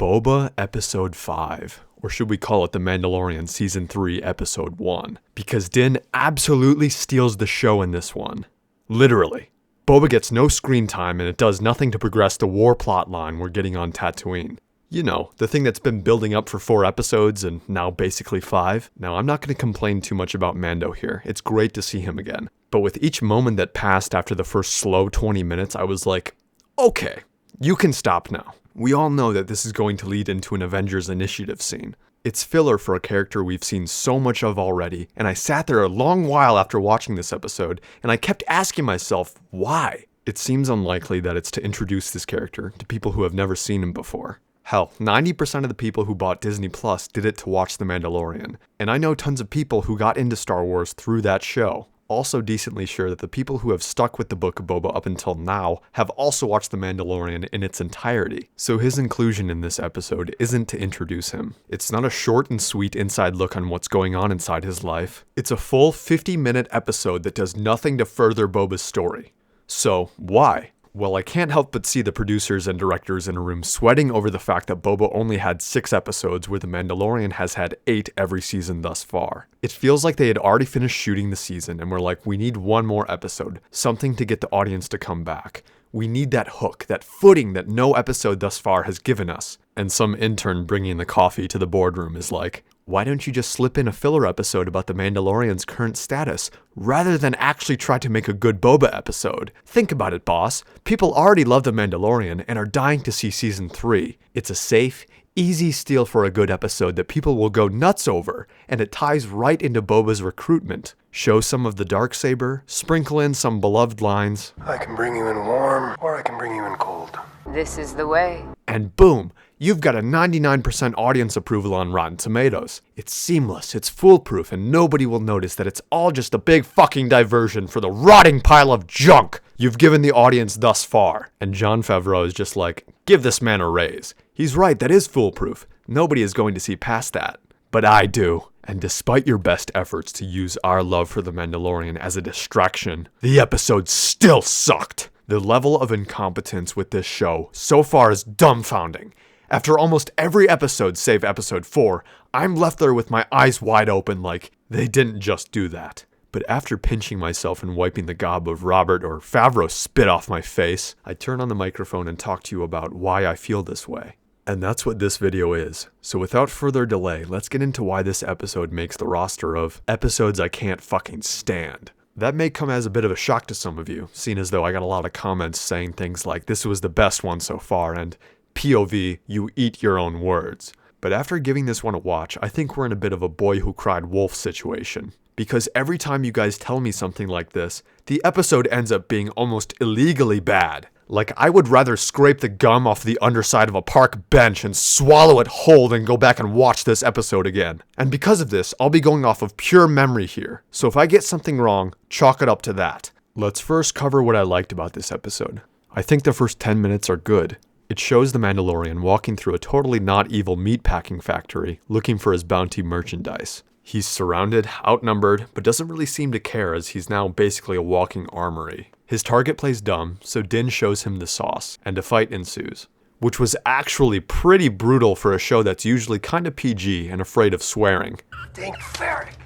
Boba Episode 5, or should we call it The Mandalorian Season 3 Episode 1, because Din absolutely steals the show in this one. Literally. Boba gets no screen time and it does nothing to progress the war plot line we're getting on Tatooine. You know, the thing that's been building up for 4 episodes and now basically 5. Now, I'm not going to complain too much about Mando here. It's great to see him again. But with each moment that passed after the first slow 20 minutes, I was like, okay, you can stop now. We all know that this is going to lead into an Avengers Initiative scene. It's filler for a character we've seen so much of already, and I sat there a long while after watching this episode, and I kept asking myself, why? It seems unlikely that it's to introduce this character to people who have never seen him before. Hell, 90% of the people who bought Disney Plus did it to watch The Mandalorian, and I know tons of people who got into Star Wars through that show. Also decently sure that the people who have stuck with the Book of Boba up until now have also watched The Mandalorian in its entirety. So his inclusion in this episode isn't to introduce him. It's not a short and sweet inside look on what's going on inside his life. It's a full 50-minute episode that does nothing to further Boba's story. So why? Well, I can't help but see the producers and directors in a room sweating over the fact that Boba only had 6 episodes where The Mandalorian has had 8 every season thus far. It feels like they had already finished shooting the season and were like, we need one more episode, something to get the audience to come back. We need that hook, that footing that no episode thus far has given us. And some intern bringing the coffee to the boardroom is like, why don't you just slip in a filler episode about the Mandalorian's current status, rather than actually try to make a good Boba episode? Think about it, boss. People already love the Mandalorian and are dying to see Season 3. It's a safe, easy steal for a good episode that people will go nuts over, and it ties right into Boba's recruitment. Show some of the Darksaber, sprinkle in some beloved lines. I can bring you in warm, or I can bring you in cold. This is the way. And boom! You've got a 99% audience approval on Rotten Tomatoes. It's seamless, it's foolproof, and nobody will notice that it's all just a big fucking diversion for the rotting pile of junk you've given the audience thus far. And Jon Favreau is just like, give this man a raise. He's right, that is foolproof. Nobody is going to see past that. But I do. And despite your best efforts to use our love for The Mandalorian as a distraction, the episode still sucked. The level of incompetence with this show so far is dumbfounding. After almost every episode save episode 4, I'm left there with my eyes wide open like, they didn't just do that. But after pinching myself and wiping the gob of Robert or Favreau spit off my face, I turn on the microphone and talk to you about why I feel this way. And that's what this video is. So without further delay, let's get into why this episode makes the roster of episodes I can't fucking stand. That may come as a bit of a shock to some of you, seeing as though I got a lot of comments saying things like, this was the best one so far, and POV, you eat your own words. But after giving this one a watch, I think we're in a bit of a boy who cried wolf situation. Because every time you guys tell me something like this, the episode ends up being almost illegally bad. Like, I would rather scrape the gum off the underside of a park bench and swallow it whole than go back and watch this episode again. And because of this, I'll be going off of pure memory here. So if I get something wrong, chalk it up to that. Let's first cover what I liked about this episode. I think the first 10 minutes are good. It shows the Mandalorian walking through a totally not evil meatpacking factory, looking for his bounty merchandise. He's surrounded, outnumbered, but doesn't really seem to care as he's now basically a walking armory. His target plays dumb, so Din shows him the sauce, and a fight ensues. Which was actually pretty brutal for a show that's usually kinda PG and afraid of swearing. Dang ferret!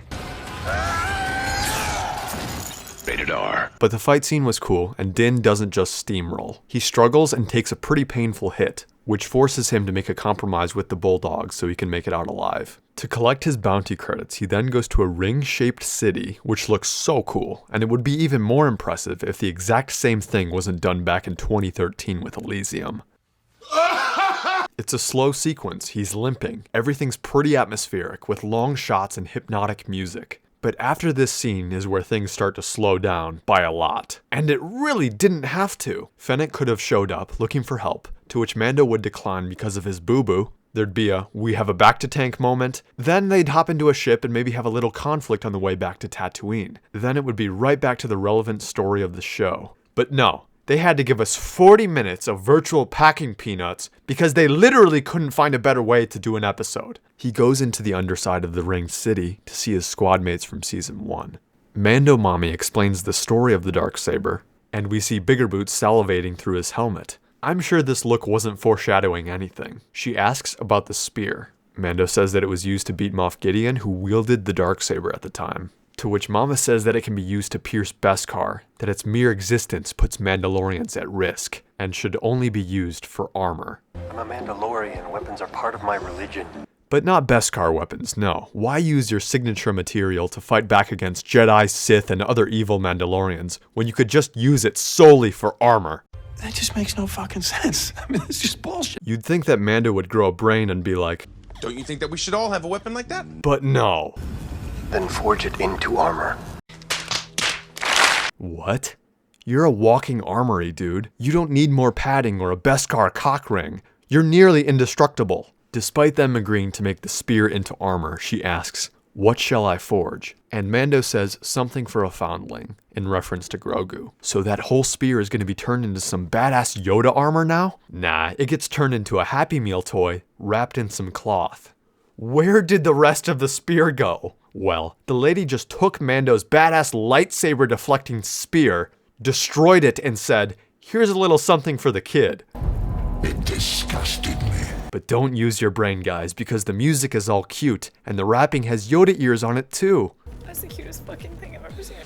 Rated R. But the fight scene was cool, and Din doesn't just steamroll. He struggles and takes a pretty painful hit, which forces him to make a compromise with the bulldogs so he can make it out alive. To collect his bounty credits, he then goes to a ring-shaped city, which looks so cool, and it would be even more impressive if the exact same thing wasn't done back in 2013 with Elysium. It's a slow sequence, he's limping, everything's pretty atmospheric, with long shots and hypnotic music. But after this scene is where things start to slow down by a lot. And it really didn't have to. Fennec could have showed up looking for help, to which Mando would decline because of his boo-boo. There'd be a, we have a back-to-tank moment. Then they'd hop into a ship and maybe have a little conflict on the way back to Tatooine. Then it would be right back to the relevant story of the show. But no. They had to give us 40 minutes of virtual packing peanuts because they literally couldn't find a better way to do an episode. He goes into the underside of the ringed city to see his squad mates from season 1. Mando Mommy explains the story of the Darksaber, and we see Bigger Boots salivating through his helmet. I'm sure this look wasn't foreshadowing anything. She asks about the spear. Mando says that it was used to beat Moff Gideon, who wielded the darksaber at the time. To which Mama says that it can be used to pierce Beskar, that its mere existence puts Mandalorians at risk, and should only be used for armor. I'm a Mandalorian. Weapons are part of my religion. But not Beskar weapons, no. Why use your signature material to fight back against Jedi, Sith, and other evil Mandalorians, when you could just use it solely for armor? That just makes no fucking sense. I mean, it's just bullshit. You'd think that Mando would grow a brain and be like, Don't you think that we should all have a weapon like that? but no. Then forge it into armor. What? You're a walking armory, dude. You don't need more padding or a Beskar cock ring. You're nearly indestructible. Despite them agreeing to make the spear into armor, she asks, what shall I forge? And Mando says something for a foundling, in reference to Grogu. So that whole spear is going to be turned into some badass Yoda armor now? Nah, it gets turned into a Happy Meal toy, wrapped in some cloth. Where did the rest of the spear go? Well, the lady just took Mando's badass lightsaber deflecting spear, destroyed it, and said, here's a little something for the kid. It disgusted me. But don't use your brain, guys, because the music is all cute, and the rapping has Yoda ears on it too. That's the cutest fucking thing I've ever seen.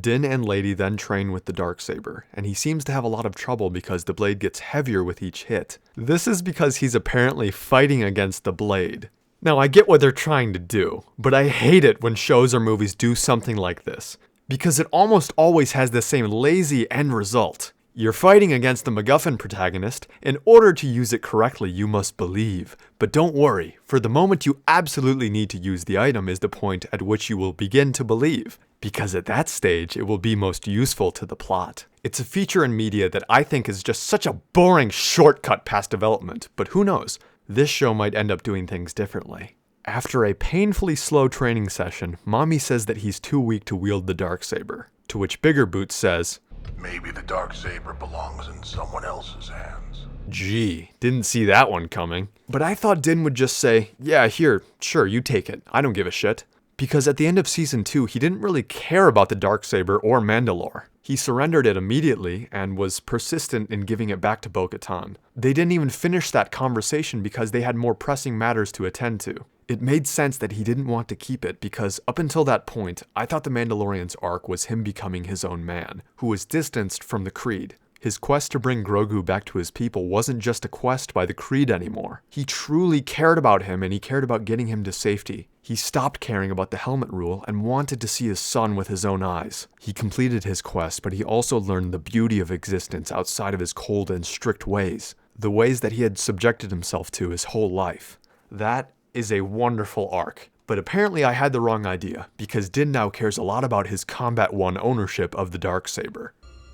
Din and Lady then train with the darksaber, and he seems to have a lot of trouble because the blade gets heavier with each hit. This is because he's apparently fighting against the blade. Now, I get what they're trying to do, but I hate it when shows or movies do something like this, because it almost always has the same lazy end result. You're fighting against the MacGuffin protagonist. In order to use it correctly, you must believe. But don't worry, for the moment you absolutely need to use the item is the point at which you will begin to believe, because at that stage it will be most useful to the plot. It's a feature in media that I think is just such a boring shortcut past development, but who knows? This show might end up doing things differently. After a painfully slow training session, Mommy says that he's too weak to wield the darksaber, to which Bigger Boots says, Maybe the darksaber belongs in someone else's hands. gee, didn't see that one coming. But I thought Din would just say, yeah, here, sure, you take it. I don't give a shit. Because at the end of Season 2, he didn't really care about the darksaber or Mandalore. He surrendered it immediately and was persistent in giving it back to Bo-Katan. They didn't even finish that conversation because they had more pressing matters to attend to. It made sense that he didn't want to keep it because up until that point, I thought the Mandalorian's arc was him becoming his own man, who was distanced from the Creed. His quest to bring Grogu back to his people wasn't just a quest by the Creed anymore. He truly cared about him and he cared about getting him to safety. He stopped caring about the helmet rule and wanted to see his son with his own eyes. He completed his quest, but he also learned the beauty of existence outside of his cold and strict ways, the ways that he had subjected himself to his whole life. That is a wonderful arc. But apparently I had the wrong idea, because Din now cares a lot about his Combat 1 ownership of the darksaber.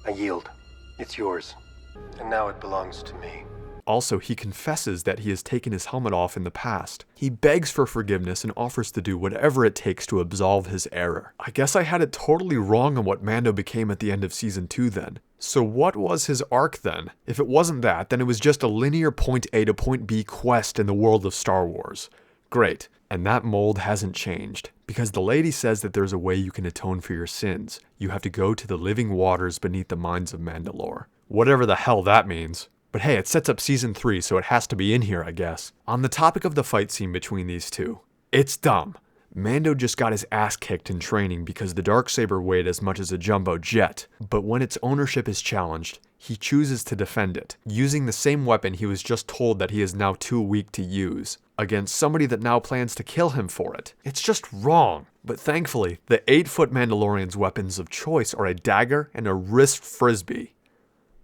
I yield. It's yours. And now it belongs to me. Also, he confesses that he has taken his helmet off in the past. He begs for forgiveness and offers to do whatever it takes to absolve his error. I guess I had it totally wrong on what Mando became at the end of Season 2 then. So what was his arc then? If it wasn't that, then it was just a linear point A to point B quest in the world of Star Wars. Great. And that mold hasn't changed, because the lady says that there's a way you can atone for your sins. You have to go to the living waters beneath the mines of Mandalore. Whatever the hell that means. But hey, it sets up Season 3, so it has to be in here, I guess. On the topic of the fight scene between these two, it's dumb. Mando just got his ass kicked in training because the darksaber weighed as much as a jumbo jet, but when its ownership is challenged, he chooses to defend it, using the same weapon he was just told that he is now too weak to use, against somebody that now plans to kill him for it. It's just wrong. But thankfully, the 8-foot Mandalorian's weapons of choice are a dagger and a wrist frisbee.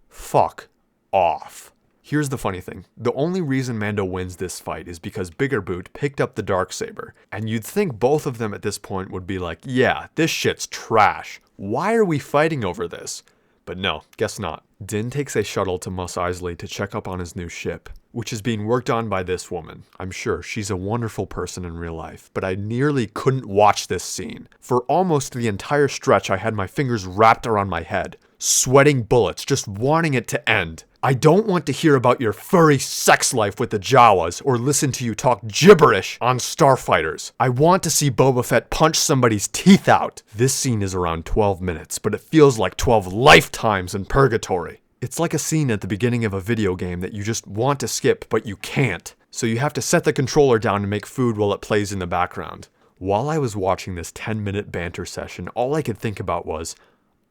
Fuck off. Here's the funny thing. The only reason Mando wins this fight is because Bigger Boot picked up the darksaber, and you'd think both of them at this point would be like, yeah, this shit's trash. Why are we fighting over this? But no, guess not. Din takes a shuttle to Mos Eisley to check up on his new ship, which is being worked on by this woman. I'm sure she's a wonderful person in real life, but I nearly couldn't watch this scene. For almost the entire stretch, I had my fingers wrapped around my head, sweating bullets, just wanting it to end. I don't want to hear about your furry sex life with the Jawas or listen to you talk gibberish on starfighters. I want to see Boba Fett punch somebody's teeth out. This scene is around 12 minutes, but it feels like 12 lifetimes in purgatory. It's like a scene at the beginning of a video game that you just want to skip, but you can't. So you have to set the controller down and make food while it plays in the background. While I was watching this 10-minute banter session, all I could think about was,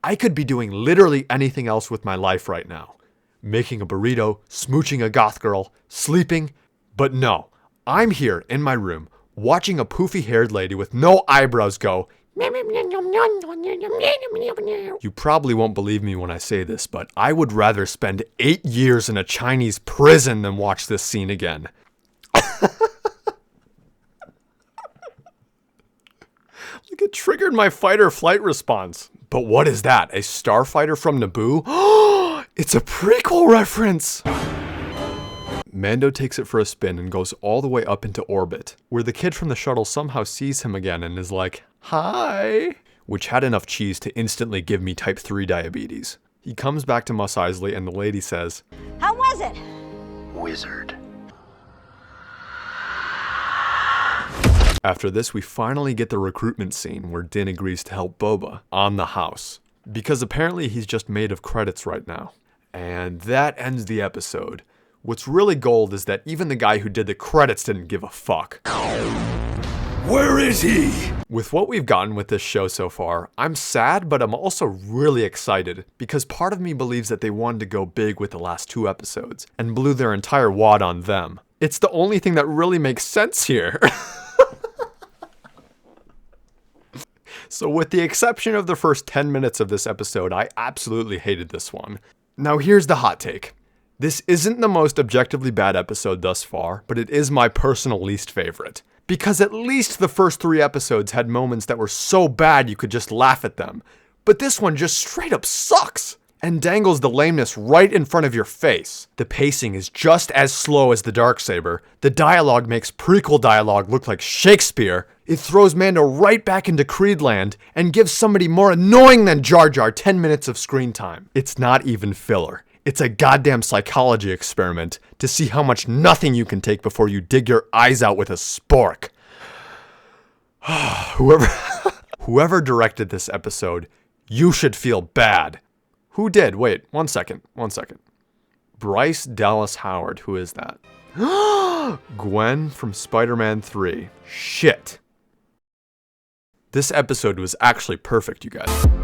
I could be doing literally anything else with my life right now. Making a burrito, smooching a goth girl, sleeping. But no, I'm here in my room, watching a poofy-haired lady with no eyebrows go, you probably won't believe me when I say this, but I would rather spend 8 years in a Chinese prison than watch this scene again. Like, it triggered my fight or flight response. But what is that? A starfighter from Naboo? It's a prequel reference! Mando takes it for a spin and goes all the way up into orbit, where the kid from the shuttle somehow sees him again and is like, hi, which had enough cheese to instantly give me type 3 diabetes. He comes back to Mos Eisley and the lady says, how was it? Wizard. After this, we finally get the recruitment scene where Din agrees to help Boba on the house, because apparently he's just made of credits right now. And that ends the episode. What's really gold is that even the guy who did the credits didn't give a fuck. Where is he? With what we've gotten with this show so far, I'm sad, but I'm also really excited, because part of me believes that they wanted to go big with the last 2 episodes, and blew their entire wad on them. It's the only thing that really makes sense here. So with the exception of the first 10 minutes of this episode, I absolutely hated this one. Now here's the hot take. This isn't the most objectively bad episode thus far, but it is my personal least favorite. Because at least the first 3 episodes had moments that were so bad you could just laugh at them. But this one just straight up sucks! And dangles the lameness right in front of your face. The pacing is just as slow as the Darksaber. The dialogue makes prequel dialogue look like Shakespeare. It throws Mando right back into Creedland and gives somebody more annoying than Jar Jar 10 minutes of screen time. It's not even filler. It's a goddamn psychology experiment to see how much nothing you can take before you dig your eyes out with a spork. Whoever directed this episode, you should feel bad. Who did? Wait, one second. Bryce Dallas Howard, who is that? Gwen from Spider-Man 3. Shit. This episode was actually perfect, you guys.